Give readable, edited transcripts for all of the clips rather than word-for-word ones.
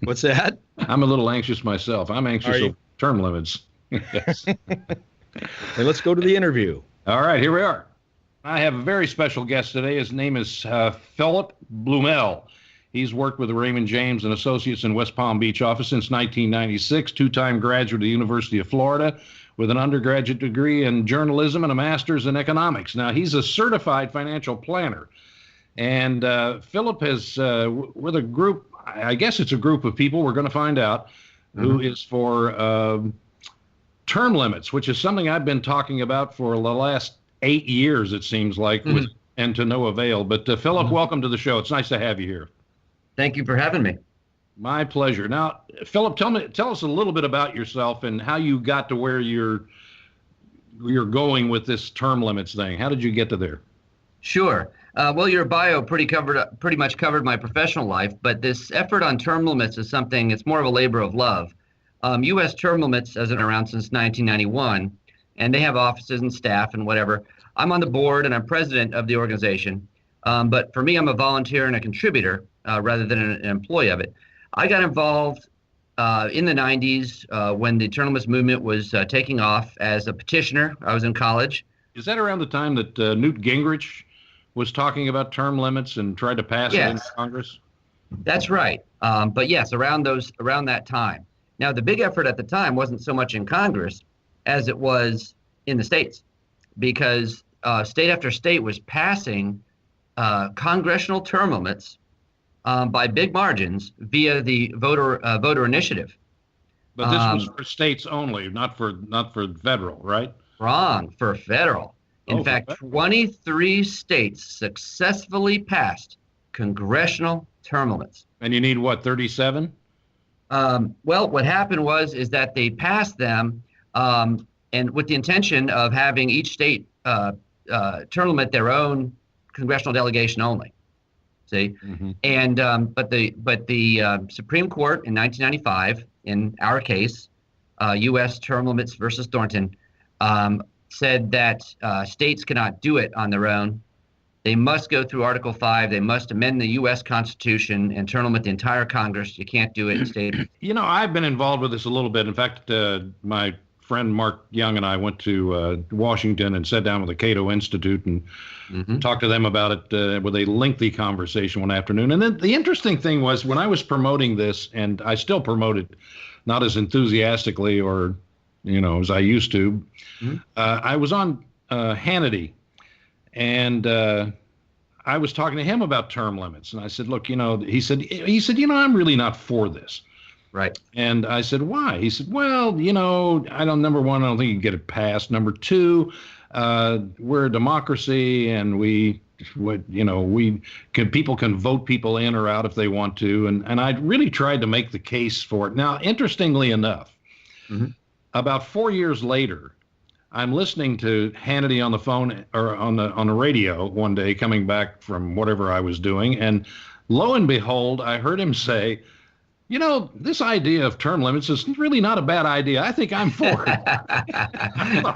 What's that? I'm a little anxious myself. I'm anxious over term limits. Yes. Well, let's go to the interview. All right, here we are. I have a very special guest today. His name is Philip Blumel. He's worked with Raymond James and Associates in West Palm Beach office since 1996, two-time graduate of the University of Florida with an undergraduate degree in journalism and a master's in economics. Now, he's a certified financial planner. And Philip has, with a group, I guess it's a group of people, we're going to find out, who is for term limits, which is something I've been talking about for the last 8 years, it seems like, and to no avail. But Philip, welcome to the show. It's nice to have you here. Thank you for having me. My pleasure. Now, Philip, tell us a little bit about yourself and how you got to where you're going with this term limits thing. How did you get to there? Sure. Well, your bio pretty much covered my professional life, but this effort on term limits is something, it's more of a labor of love. U.S. term limits has been around since 1991, and they have offices and staff and whatever. I'm on the board and I'm president of the organization, but for me, I'm a volunteer and a contributor rather than an employee of it. I got involved in the 90s when the term limits movement was taking off as a petitioner. I was in college. Is that around the time that Newt Gingrich was talking about term limits and tried to pass it in Congress? That's right. But yes, around that time. Now, the big effort at the time wasn't so much in Congress as it was in the states, because state after state was passing congressional term limits by big margins via the voter initiative. But this was for states only, not for federal, right? Wrong, for federal. In fact, 23 states successfully passed congressional term limits. And you need what, 37? Well, what happened is that they passed them, and with the intention of having each state term limit their own congressional delegation only. See, and but the Supreme Court in 1995, in our case, U.S. term limits versus Thornton, said that states cannot do it on their own. They must go through Article 5. They must amend the U.S. Constitution and term limit the entire Congress. You can't do it in state. You know, I've been involved with this a little bit. In fact, my friend Mark Young and I went to Washington and sat down with the Cato Institute and talked to them about it with a lengthy conversation one afternoon. And then the interesting thing was, when I was promoting this, and I still promote it, not as enthusiastically or as I used to, I was on Hannity, and I was talking to him about term limits, and I said, look, he said, I'm really not for this. Right. And I said, why? He said, well, number one, I don't think you can get it passed. Number two, we're a democracy, and people can vote people in or out if they want to. And I really tried to make the case for it. Now, interestingly enough, about 4 years later, I'm listening to Hannity on the phone or on the radio one day, coming back from whatever I was doing, and lo and behold, I heard him say, this idea of term limits is really not a bad idea. I think I'm for it.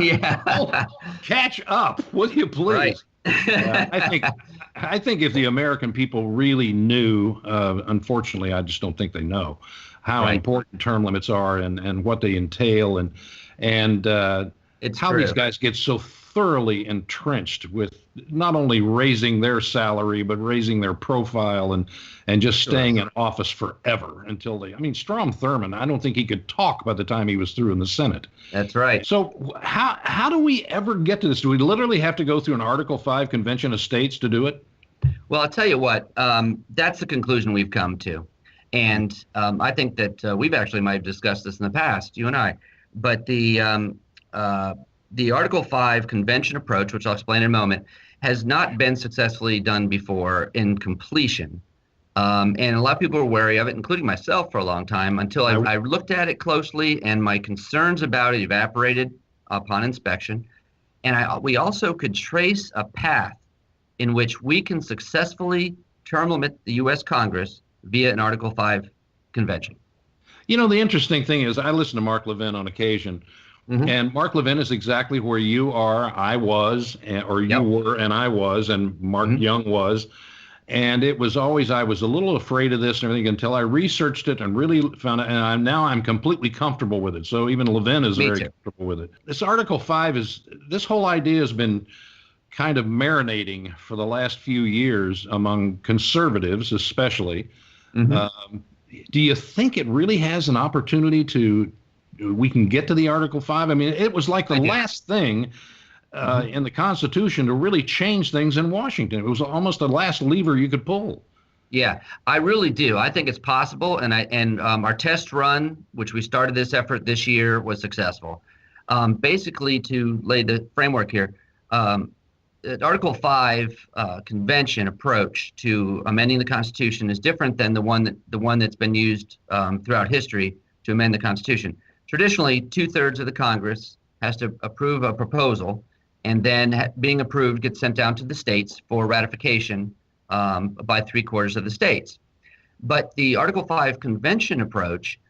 Yeah. Catch up, will you please? Right. I think if the American people really knew, unfortunately, I just don't think they know how important term limits are and what they entail and it's how these guys get so thoroughly entrenched with not only raising their salary, but raising their profile and just staying in office forever until Strom Thurmond, I don't think he could talk by the time he was through in the Senate. That's right. So how do we ever get to this? Do we literally have to go through an Article 5 convention of states to do it? Well, I'll tell you what, that's the conclusion we've come to. And I think that we've actually might have discussed this in the past, you and I. But the Article 5 convention approach, which I'll explain in a moment, has not been successfully done before in completion. And a lot of people were wary of it, including myself for a long time, until I looked at it closely and my concerns about it evaporated upon inspection. And we also could trace a path in which we can successfully term limit the U.S. Congress via an Article 5 convention. The interesting thing is I listen to Mark Levin on occasion, and Mark Levin is exactly where you are, I was, or you were, and I was, and Mark Young was. And it was always, I was a little afraid of this and everything until I researched it and really found it. And now I'm completely comfortable with it. So even Levin is very comfortable with it. This Article 5 this whole idea has been kind of marinating for the last few years among conservatives, especially. Mm-hmm. Do you think it really has an opportunity we can get to the Article 5? I mean, it was like the last thing in the Constitution to really change things in Washington. It was almost the last lever you could pull. Yeah, I really do. I think it's possible, and our test run, which we started this effort this year, was successful. Basically, to lay the framework here, the Article 5 convention approach to amending the Constitution is different than the one that's been used throughout history to amend the Constitution. Traditionally, 2/3 of the Congress has to approve a proposal, and then being approved gets sent down to the states for ratification by 3/4 of the states. But the Article 5 convention approach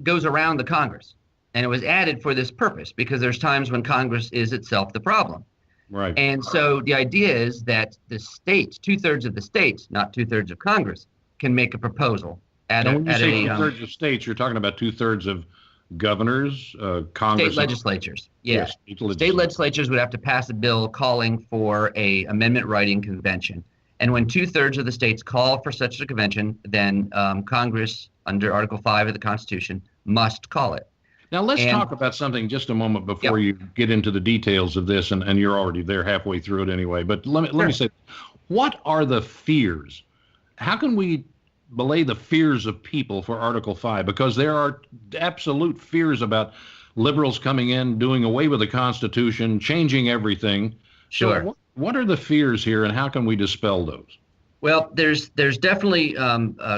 goes around the Congress, and it was added for this purpose because there's times when Congress is itself the problem. Right. And so the idea is that the states, 2/3 of the states, not 2/3 of Congress, can make a proposal. When you say 2/3 of states, you're talking about 2/3 of governors, Congress, state legislatures. Yes, state legislatures would have to pass a bill calling for a amendment writing convention. And when 2/3 of the states call for such a convention, then Congress, under Article 5 of the Constitution, must call it. Now let's talk about something just a moment before you get into the details of this, and you're already there halfway through it anyway. But let me say, what are the fears? How can we belay the fears of people for Article 5? Because there are absolute fears about liberals coming in, doing away with the Constitution, changing everything. Sure. So what are the fears here, and how can we dispel those? Well, there's definitely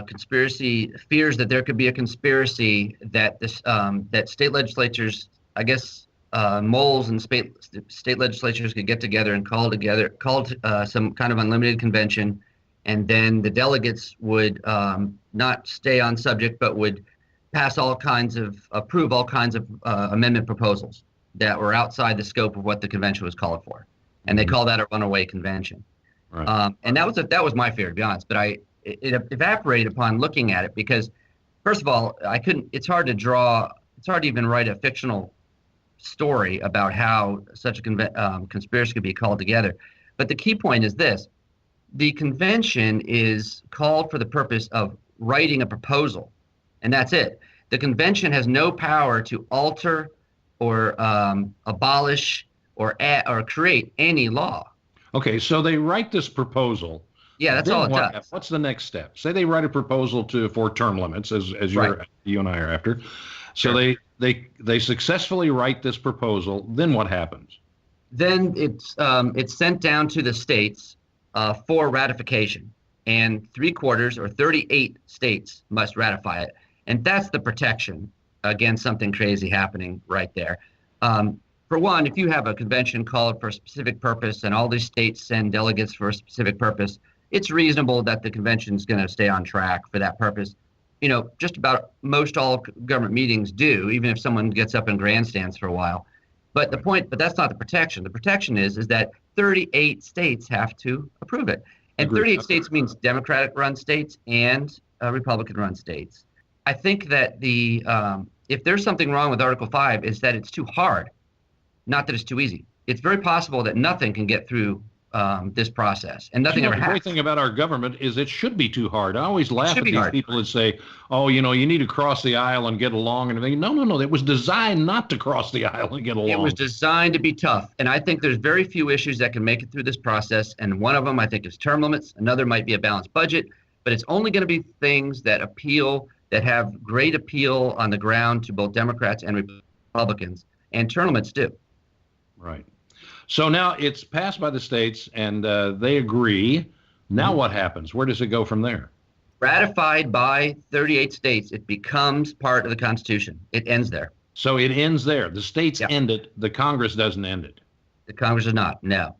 conspiracy fears that there could be a conspiracy that that state legislatures, I guess, moles and state legislatures could get together and call some kind of unlimited convention, and then the delegates would not stay on subject, but would approve all kinds of amendment proposals that were outside the scope of what the convention was calling for, and they call that a runaway convention. Right. And that was my fear, to be honest. But it evaporated upon looking at it because, first of all, it's hard to even write a fictional story about how such a conspiracy could be called together. But the key point is this: the convention is called for the purpose of writing a proposal, and that's it. The convention has no power to alter or abolish or create any law. Okay, so they write this proposal. Yeah, that's all it does. What's the next step? Say they write a proposal for term limits, as you and I are after. So Sure. they successfully write this proposal. Then what happens? Then it's sent down to the states for ratification, and 3/4 or 38 states must ratify it, and that's the protection against something crazy happening right there. For one, if you have a convention called for a specific purpose and all these states send delegates for a specific purpose, it's reasonable that the convention is going to stay on track for that purpose. You know, just about most all government meetings do, even if someone gets up in grandstands for a while. But that's not the protection. The protection is that 38 states have to approve it. And 38 states means Democratic-run states and Republican-run states. I think that if there's something wrong with Article 5, is that it's too hard. Not that it's too easy. It's very possible that nothing can get through this process, and nothing ever happens. The great thing about our government is it should be too hard. I always laugh at these people that say, "Oh, you need to cross the aisle and get along," and everything. No. It was designed not to cross the aisle and get along. It was designed to be tough, and I think there's very few issues that can make it through this process. And one of them, I think, is term limits. Another might be a balanced budget, but it's only going to be things that have great appeal on the ground to both Democrats and Republicans, and term limits do. Right. So now it's passed by the states, and they agree. Now what happens? Where does it go from there? Ratified by 38 states, it becomes part of the Constitution. It ends there. So it ends there. The states end it. The Congress doesn't end it. The Congress does not, no.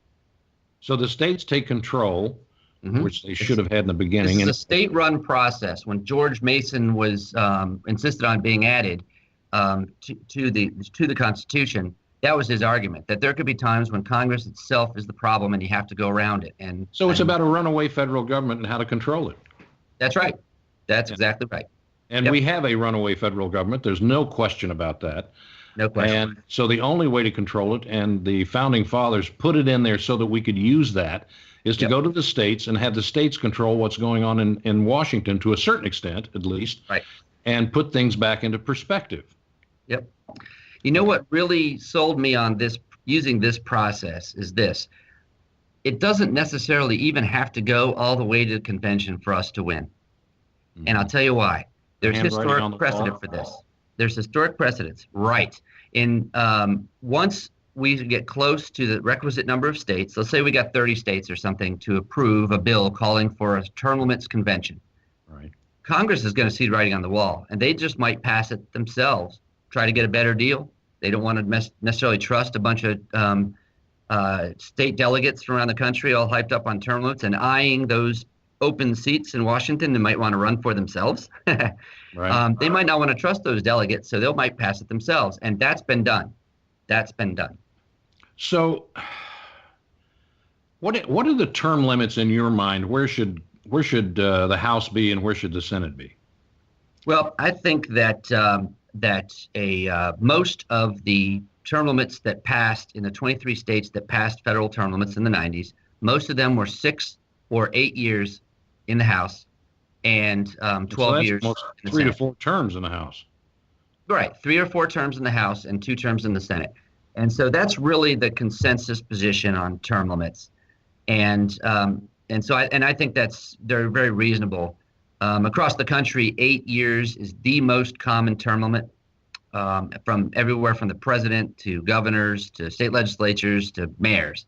So the states take control, which they should have had in the beginning. It's a state-run process. When George Mason was insisted on being added to the Constitution, That was his argument, that there could be times when Congress itself is the problem and you have to go around it. And So it's about a runaway federal government and how to control it. that's right. That's exactly right. And we have a runaway federal government. There's no question about that. No question. And so the only way to control it, and the founding fathers put it in there so that we could use that, is to go to the states and have the states control what's going on in Washington to a certain extent, at least, right, and put things back into perspective. Yep. You know what really sold me on this, using this process, is this. It doesn't necessarily even have to go all the way to the convention for us to win. Mm-hmm. And I'll tell you why. There's historic precedent for this. There's historic precedents, right? In once we get close to the requisite number of states, let's say we got 30 states or something to approve a bill calling for a term limits convention. Right. Congress is going to see writing on the wall, and they just might pass it themselves, try to get a better deal. They don't want to necessarily trust a bunch of state delegates from around the country all hyped up on term limits and eyeing those open seats in Washington and might want to run for themselves. Right. They might not want to trust those delegates, so they might pass it themselves. And that's been done. That's been done. So what are the term limits in your mind? Where should the House be and where should the Senate be? Well, I think that most of the term limits that passed in the 23 states that passed federal term limits in the 90s, most of them were 6 or 8 years in the House and 12 years in the 3 Senate. to 4 terms in the House. Right, 3 or 4 terms in the House and 2 terms in the Senate. And so that's really the consensus position on term limits. And so I think they're very reasonable. Across the country, 8 years is the most common term limit, from everywhere from the president to governors to state legislatures to mayors.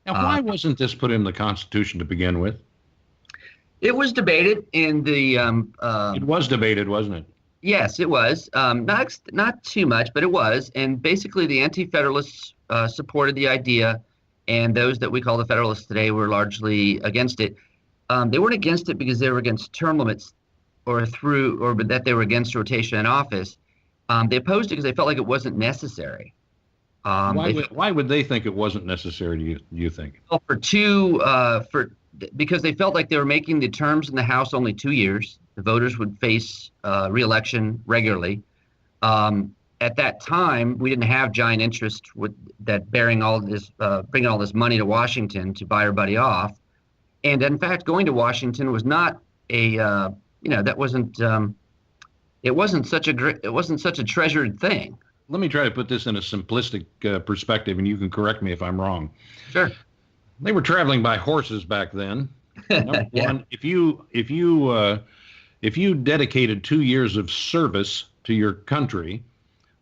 Now, why wasn't this put in the Constitution to begin with? It was debated in the. It was debated, wasn't it? Yes, it was. Not too much, but it was. And basically, the Anti-Federalists supported the idea, and those that we call the Federalists today were largely against it. They weren't against it because they were against term limits, or that they were against rotation in office. They opposed it because they felt like it wasn't necessary. Why would they think it wasn't necessary? Do you think? Well, because they felt like they were making the terms in the House only 2 years. The voters would face re-election regularly. At that time, we didn't have giant interest bringing all this money to Washington to buy everybody off. And in fact, going to Washington was not it wasn't such a treasured thing. Let me try to put this in a simplistic perspective, and you can correct me if I'm wrong. Sure. They were traveling by horses back then. Number one, if you dedicated 2 years of service to your country,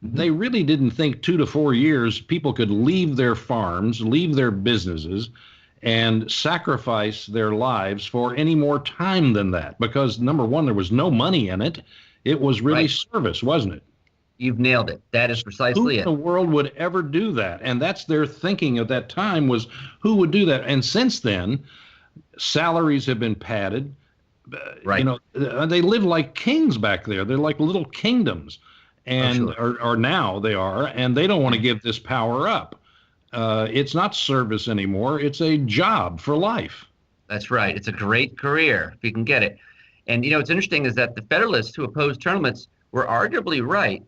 they really didn't think 2 to 4 years people could leave their farms, leave their businesses, and sacrifice their lives for any more time than that. Because number one, there was no money in it. It was really service, wasn't it? You've nailed it. That is precisely it. Who in the world would ever do that? And that's their thinking at that time, was who would do that? And since then, salaries have been padded. Right. They live like kings back there. They're like little kingdoms. And or now they are, and they don't want to give this power up. It's not service anymore. It's a job for life. That's right. It's a great career if you can get it. And what's interesting is that the Federalists who opposed term limits were arguably right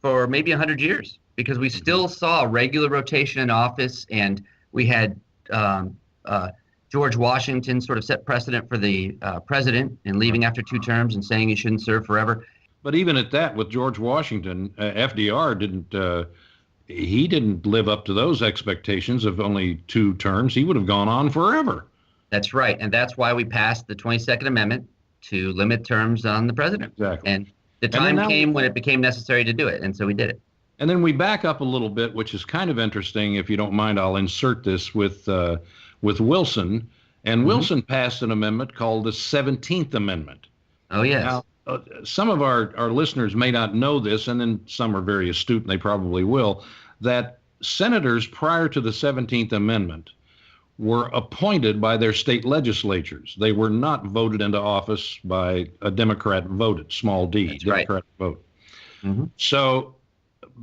for maybe 100 years, because we still saw regular rotation in office, and we had George Washington sort of set precedent for the president and leaving after 2 terms and saying he shouldn't serve forever. But even at that, with George Washington, FDR didn't live up to those expectations of only 2 terms. He would have gone on forever. That's right, and that's why we passed the 22nd Amendment to limit terms on the president. Exactly. And the time came when it became necessary to do it, and so we did it. And then we back up a little bit, which is kind of interesting. If you don't mind, I'll insert this with Wilson. And Wilson passed an amendment called the 17th Amendment. Oh, yes. Now, some of our listeners may not know this, and then some are very astute, and they probably will, that senators prior to the 17th Amendment were appointed by their state legislatures. They were not voted into office by a Democrat vote, small d, That's Democratic right. vote. Mm-hmm. So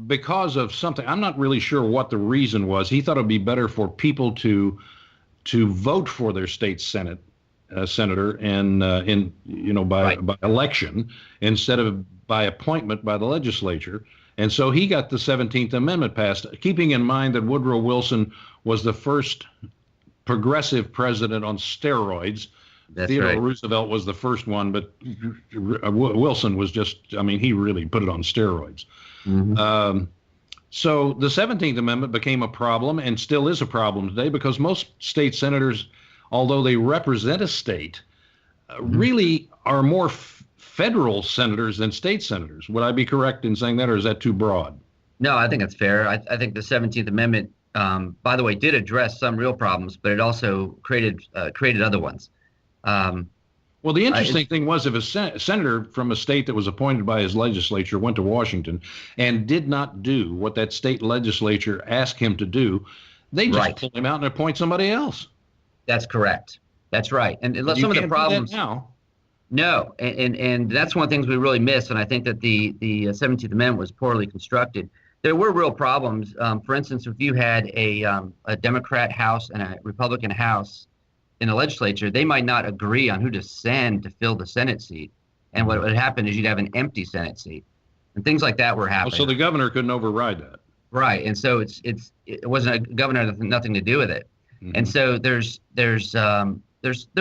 because of something, I'm not really sure what the reason was. He thought it would be better for people to vote for their state senator and by election instead of by appointment by the legislature. And so he got the 17th Amendment passed, keeping in mind that Woodrow Wilson was the first progressive president on steroids. Theodore Roosevelt was the first one, but Wilson was he really put it on steroids. Mm-hmm. So the 17th Amendment became a problem and still is a problem today because most state senators, although they represent a state, really are more federal senators than state senators. Would I be correct in saying that, or is that too broad? No, I think that's fair. I think the 17th Amendment, by the way, did address some real problems, but it also created other ones. Well, the interesting thing was if a senator from a state that was appointed by his legislature went to Washington and did not do what that state legislature asked him to do, they just pull him out and appoint somebody else. That's correct. That's right. And some of the problems now. No, and that's one of the things we really miss. And I think that the 17th Amendment was poorly constructed. There were real problems. For instance, if you had a Democrat House and a Republican House in the legislature, they might not agree on who to send to fill the Senate seat. And what would happen is you'd have an empty Senate seat. And things like that were happening. So the governor couldn't override that. Right. And so it wasn't a governor that had nothing to do with it. Mm-hmm. And so there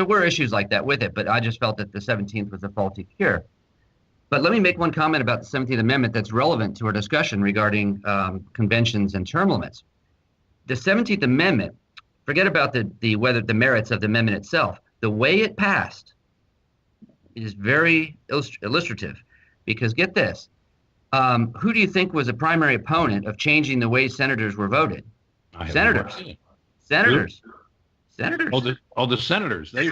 were issues like that with it, but I just felt that the 17th was a faulty cure. But let me make one comment about the 17th Amendment that's relevant to our discussion regarding conventions and term limits. The 17th Amendment, forget about the merits of the amendment itself. The way it passed is very illustrative, because get this, who do you think was a primary opponent of changing the way senators were voted? Senators. Senators. Oh, the senators. They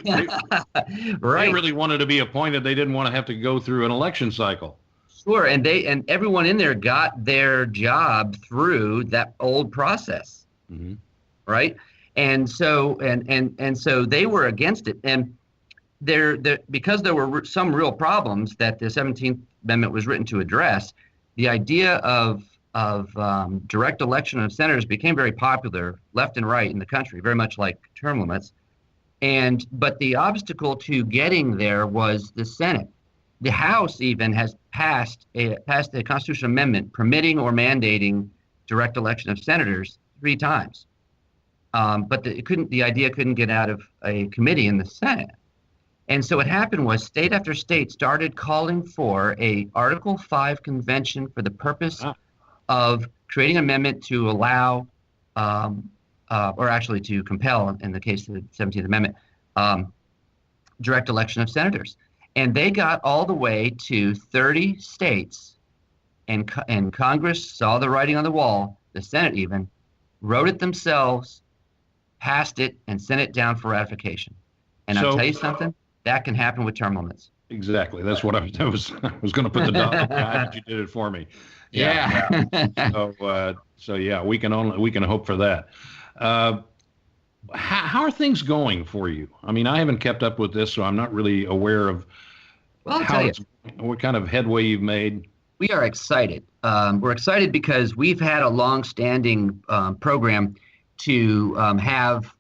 right. They really wanted to be appointed. They didn't want to have to go through an election cycle. Sure, and everyone in there got their job through that old process, right? And so so they were against it, and because there were some real problems that the 17th Amendment was written to address. The idea of direct election of senators became very popular left and right in the country, very much like term limits. But the obstacle to getting there was the Senate. The House even has passed a constitutional amendment permitting or mandating direct election of senators 3 times. But the idea couldn't get out of a committee in the Senate. And so what happened was state after state started calling for a Article 5 convention for the purpose of creating an amendment to allow, or actually to compel, in the case of the 17th Amendment, direct election of senators. And they got all the way to 30 states, and Congress saw the writing on the wall, the Senate even, wrote it themselves, passed it, and sent it down for ratification. And I'll tell you something, that can happen with term limits. Exactly. That's what I was going to put the dot on that. You did it for me. Yeah. So yeah, we can hope for that. How are things going for you? I mean, I haven't kept up with this, so I'm not really aware of what kind of headway you've made. We are excited. We're excited because we've had a long-standing program to have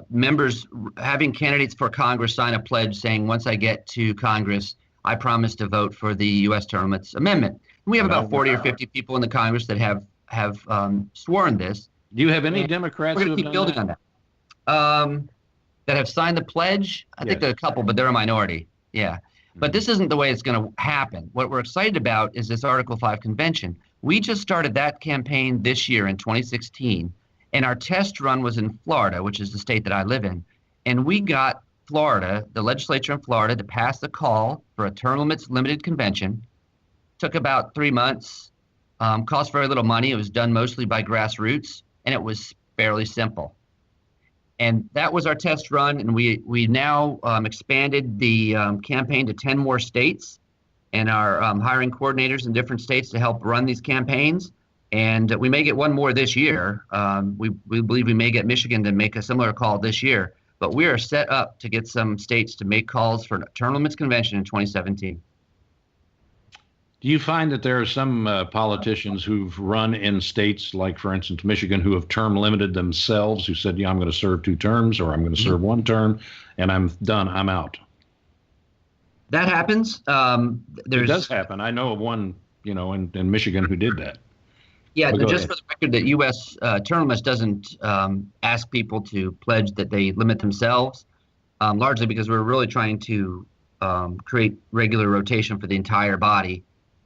members, having candidates for Congress sign a pledge saying, once I get to Congress, I promise to vote for the U.S. Term Limits Amendment. We have about 40 or 50 people in the Congress that have sworn this. Do you have any Democrats who have keep building on that? That have signed the pledge? I think there are a couple, but they're a minority. Yeah. But this isn't the way it's going to happen. What we're excited about is this Article 5 convention. We just started that campaign this year in 2016, and our test run was in Florida, which is the state that I live in. And we got Florida, the legislature in Florida, to pass the call for a term limits limited convention. Took about 3 months, cost very little money. It was done mostly by grassroots, and it was fairly simple. And that was our test run, and we now expanded the campaign to 10 more states, and are hiring coordinators in different states to help run these campaigns. And we may get one more this year. We believe we may get Michigan to make a similar call this year. But we are set up to get some states to make calls for a term limits convention in 2017. Do you find that there are some politicians who've run in states like, for instance, Michigan, who have term limited themselves, who said, yeah, I'm going to serve 2 terms or I'm going to serve 1 term and I'm done, I'm out? That happens. It does happen. I know of one, in Michigan who did that. Yeah, Well, just ahead. for the record, the U.S. Term limits doesn't ask people to pledge that they limit themselves, largely because we're really trying to create regular rotation for the entire body.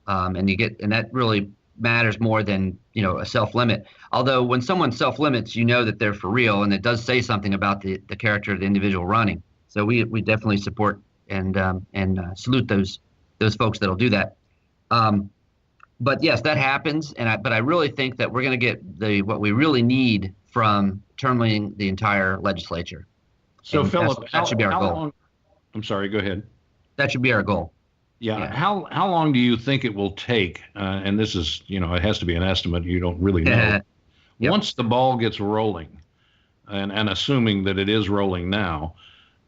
And that really matters more than, a self-limit. Although when someone self-limits, that they're for real, and it does say something about the character of the individual running. So we definitely support and salute those folks that'll do that. But yes, that happens, but I really think that we're going to get what we really need from term limiting the entire legislature. So, And Philip, that should be our how goal. long? I'm sorry. Go ahead. That should be our goal. Yeah. How long do you think it will take? And this is, it has to be an estimate. You don't really know. Yep. Once the ball gets rolling, and assuming that it is rolling now,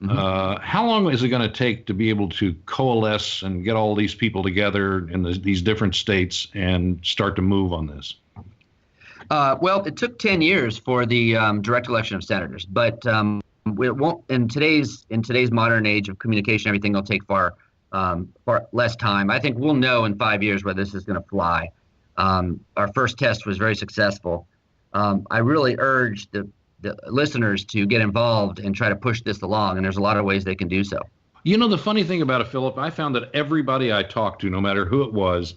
how long is it going to take to be able to coalesce and get all these people together in these different states and start to move on this? Well, it took 10 years for the direct election of senators, but it won't. In today's modern age of communication, everything will take far less time. I think we'll know in 5 years where this is going to fly. Our first test was very successful. I really urge the listeners to get involved and try to push this along, and there's a lot of ways they can do so. The funny thing about it, Philip, I found that everybody I talked to, no matter who it was,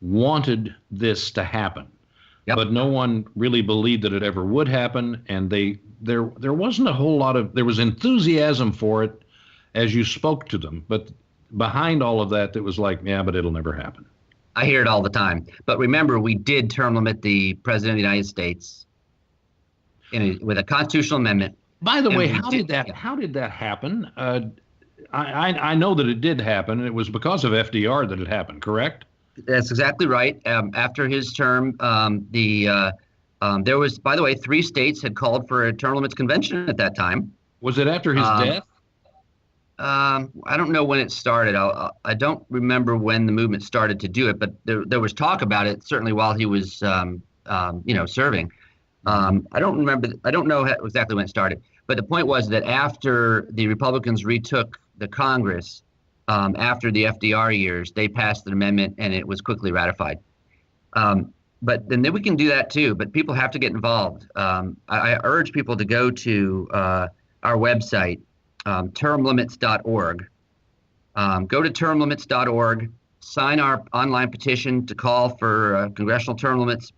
wanted this to happen. Yep. But no one really believed that it ever would happen, and there wasn't a whole lot of, there was enthusiasm for it as you spoke to them, but behind all of that, it was like, yeah, but it'll never happen. I hear it all the time. But remember, we did term limit the President of the United States with a constitutional amendment. By the way, how did that happen? I know that it did happen, and it was because of FDR that it happened, correct? That's exactly right. After his term, there was, by the way, 3 states had called for a term limits convention at that time. Was it after his death? I don't know when it started. I don't remember when the movement started to do it, but there was talk about it certainly while he was, serving. I don't know exactly when it started, but the point was that after the Republicans retook the Congress, after the FDR years, they passed an amendment and it was quickly ratified. But then we can do that too, but people have to get involved. I urge people to go to our website, termlimits.org. Go to termlimits.org, sign our online petition to call for congressional term limits,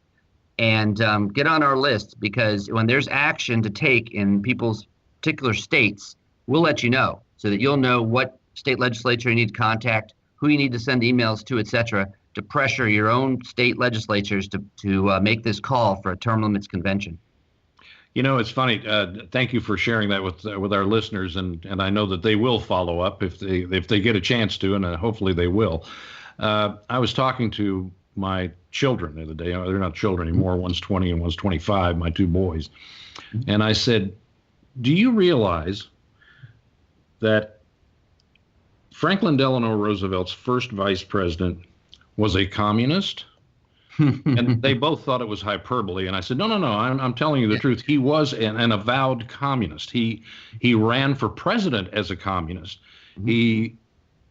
and get on our list, because when there's action to take in people's particular states, we'll let you know so that you'll know what state legislature you need to contact, who you need to send emails to, et cetera, to pressure your own state legislatures to make this call for a term limits convention. It's funny. Thank you for sharing that with our listeners, and I know that they will follow up if they get a chance to, and hopefully they will. I was talking to my children the other day. They're not children anymore. One's 20 and one's 25, my 2 boys. And I said, do you realize that Franklin Delano Roosevelt's first vice president was a communist? And they both thought it was hyperbole. And I said, no, I'm telling you the truth. He was an avowed communist. He ran for president as a communist. He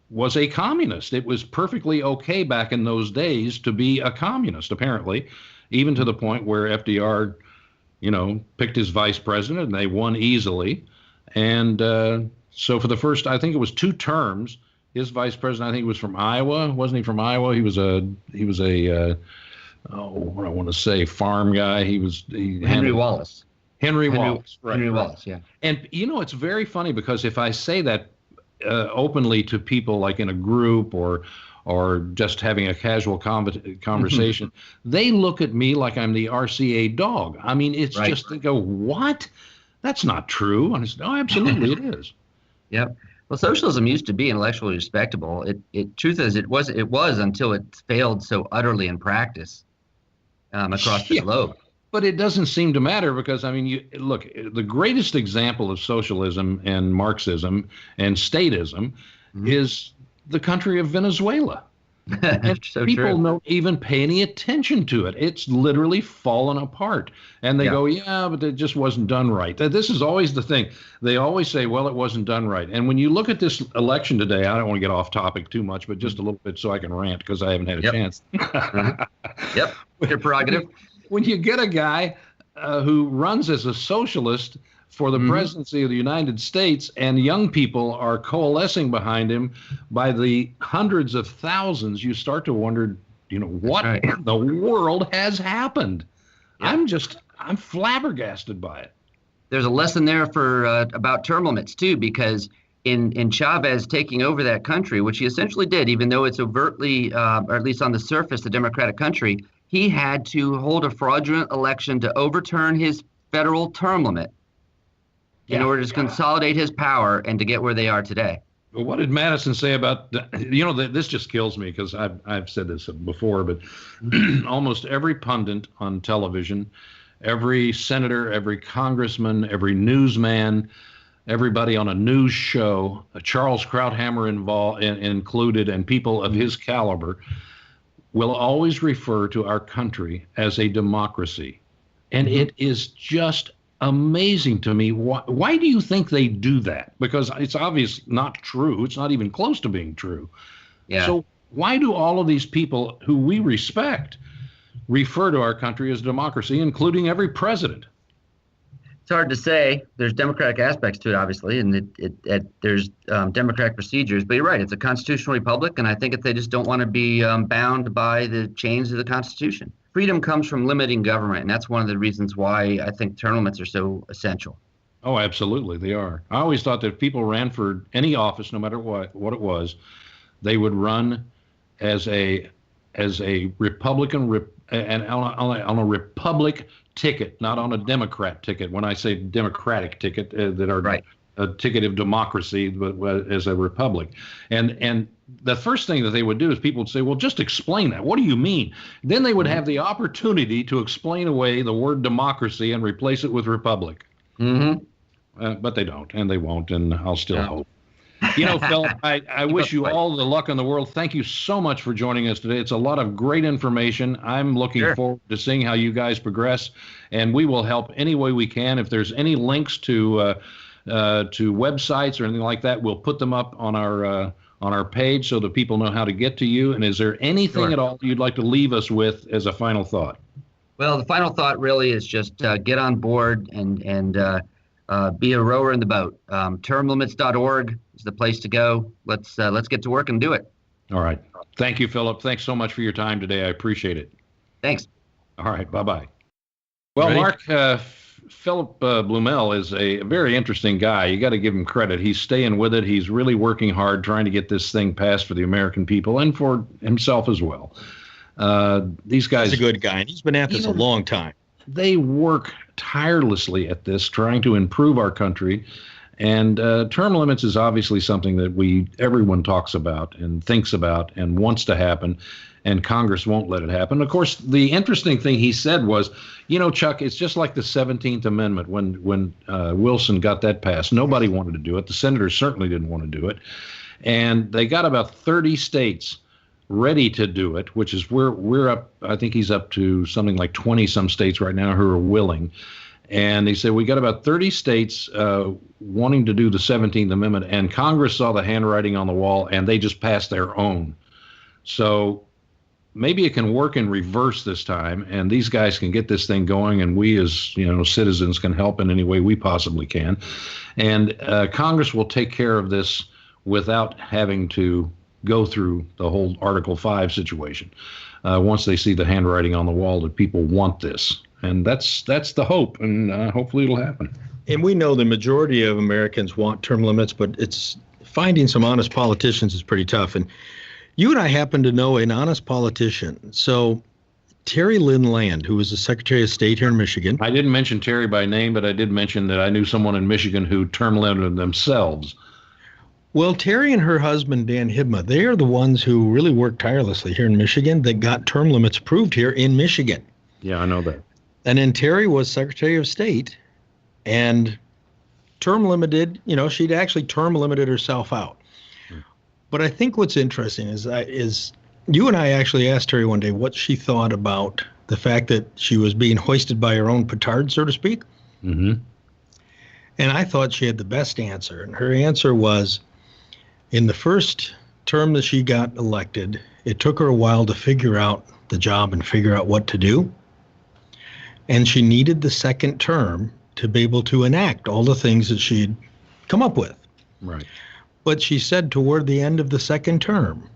was a communist. It was perfectly okay back in those days to be a communist, apparently, even to the point where FDR, picked his vice president and they won easily. And so for the first, I think it was 2 terms, his vice president, I think, was from Iowa. Wasn't he from Iowa? He was a what I want to say, farm guy. Henry Wallace. Henry Wallace, right. Henry Wallace, yeah. And, it's very funny because if I say that openly to people, like in a group or just having a casual conversation, they look at me like I'm the RCA dog. I mean, it's right. Just, they go, what? That's not true. And I said, oh, absolutely it is. Yep. Well, socialism used to be intellectually respectable. Truth is, it was until it failed so utterly in practice across the globe. But it doesn't seem to matter because, I mean, look, the greatest example of socialism and Marxism and statism is the country of Venezuela. And So people true. don't even pay any attention to it. It's literally fallen apart. And they Yeah. go, yeah, but it just wasn't done right. This is always the thing. They always say, well, it wasn't done right. And when you look at this election today, I don't want to get off topic too much, but just a little bit so I can rant because I haven't had a Yep. chance. Yep. Your prerogative. When you get a guy who runs as a socialist for the presidency of the United States, and young people are coalescing behind him by the hundreds of thousands, you start to wonder, what in the world has happened? Yeah. I'm flabbergasted by it. There's a lesson there for about term limits too, because in Chavez taking over that country, which he essentially did, even though it's overtly, or at least on the surface, a democratic country, he had to hold a fraudulent election to overturn his federal term limit in order to consolidate his power and to get where they are today. Well, what did Madison say about this just kills me because I've said this before, but almost every pundit on television, every senator, every congressman, every newsman, everybody on a news show, Charles Krauthammer included, and people of his caliber, will always refer to our country as a democracy. And it is just amazing to me. Why do you think they do that? Because it's obviously not true. It's not even close to being true. Yeah. So why do all of these people who we respect refer to our country as democracy, including every president? It's hard to say. There's democratic aspects to it, obviously, and there's democratic procedures. But you're right. It's a constitutional republic, and I think if they just don't want to be bound by the chains of the Constitution. Freedom comes from limiting government, and that's one of the reasons why I think term limits are so essential. Oh, absolutely, they are. I always thought that if people ran for any office, no matter what it was, they would run as a Republican and on a Republic ticket, not on a Democrat ticket. When I say Democratic ticket, that are right. A ticket of democracy, but as a republic. And the first thing that they would do is people would say, well, just explain that. What do you mean? Then they would have the opportunity to explain away the word democracy and replace it with republic. But they don't, and they won't, and I'll still hope. Philip, I wish you all the luck in the world. Thank you so much for joining us today. It's a lot of great information. I'm looking forward to seeing how you guys progress, and we will help any way we can. If there's any links to websites or anything like that, we'll put them up on our page so that people know how to get to you. And is there anything at all you'd like to leave us with as a final thought? Well, the final thought really is just get on board and be a rower in the boat. Termlimits.org is the place to go. Let's get to work and do it. All right. Thank you, Philip. Thanks so much for your time today. I appreciate it. Thanks. All right. Bye-bye. Well, Ready? Mark, Philip Blumel is a very interesting guy. You got to give him credit. He's staying with it. He's really working hard trying to get this thing passed for the American people and for himself as well. These guys... He's a good guy, and he's been at this a long time. They work tirelessly at this, trying to improve our country. And term limits is obviously something that everyone talks about and thinks about and wants to happen, and Congress won't let it happen. Of course, the interesting thing he said was, Chuck, it's just like the 17th Amendment when Wilson got that passed. Nobody wanted to do it. The senators certainly didn't want to do it. And they got about 30 states ready to do it, which is we're up. I think he's up to something like 20 some states right now who are willing. And they said we got about 30 states wanting to do the 17th Amendment, and Congress saw the handwriting on the wall, and they just passed their own. So maybe it can work in reverse this time, and these guys can get this thing going, and we as citizens can help in any way we possibly can. And Congress will take care of this without having to go through the whole Article 5 situation. Once they see the handwriting on the wall that people want this. And that's the hope, and hopefully it'll happen. And we know the majority of Americans want term limits, but it's finding some honest politicians is pretty tough. And you and I happen to know an honest politician. So Terry Lynn Land, who was the Secretary of State here in Michigan. I didn't mention Terry by name, but I did mention that I knew someone in Michigan who term limited themselves. Well, Terry and her husband, Dan Hibma, they are the ones who really worked tirelessly here in Michigan that got term limits approved here in Michigan. Yeah, I know that. And then Terry was Secretary of State and term limited, she'd actually term limited herself out. But I think what's interesting is You and I actually asked Terry one day what she thought about the fact that she was being hoisted by her own petard, so to speak. Mm-hmm. And I thought she had the best answer. And her answer was, in the first term that she got elected, it took her a while to figure out the job and figure out what to do. And she needed the second term to be able to enact all the things that she'd come up with. Right. But she said toward the end of the second term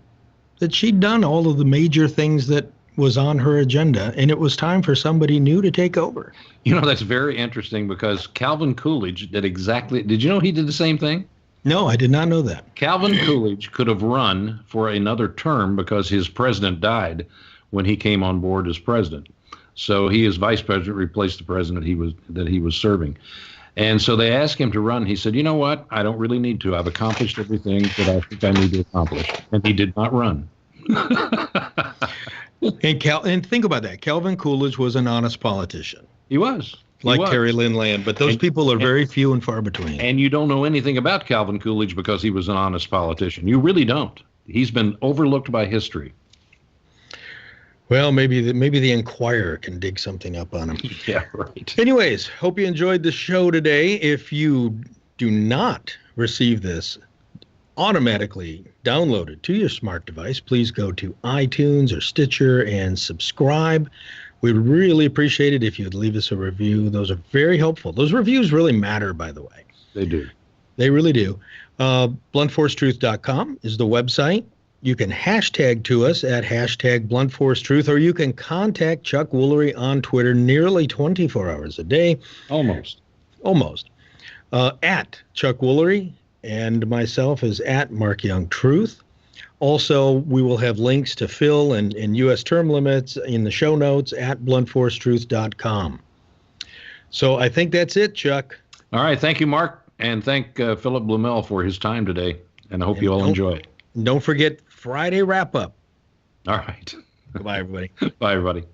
that she'd done all of the major things that was on her agenda, and it was time for somebody new to take over. You know, that's very interesting because Calvin Coolidge did exactly, did you know he did the same thing? No, I did not know that. Calvin Coolidge could have run for another term because his president died when he came on board as president. So he, as vice president, replaced the president that he was serving. And so they asked him to run. He said, you know what? I don't really need to. I've accomplished everything that I think I need to accomplish. And he did not run. And think about that. Calvin Coolidge was an honest politician. He was. Like Terry Lynn Land. But those people are very few and far between. And you don't know anything about Calvin Coolidge because he was an honest politician. You really don't. He's been overlooked by history. Well, maybe the Enquirer can dig something up on him. Yeah, right. Anyways, hope you enjoyed the show today. If you do not receive this automatically downloaded to your smart device, please go to iTunes or Stitcher and subscribe. We'd really appreciate it if you'd leave us a review. Those are very helpful. Those reviews really matter, by the way. They do. They really do. Bluntforcetruth.com is the website. You can hashtag to us at hashtag BluntForceTruth, or you can contact Chuck Woolery on Twitter nearly 24 hours a day. Almost. At Chuck Woolery, and myself is at Mark Young Truth. Also, we will have links to Phil and U.S. term limits in the show notes at BluntForceTruth.com. So I think that's it, Chuck. All right. Thank you, Mark. And thank Philip Blumel for his time today. And I hope you all enjoy it. Don't forget Friday wrap-up. All right. Goodbye, everybody. Bye, everybody.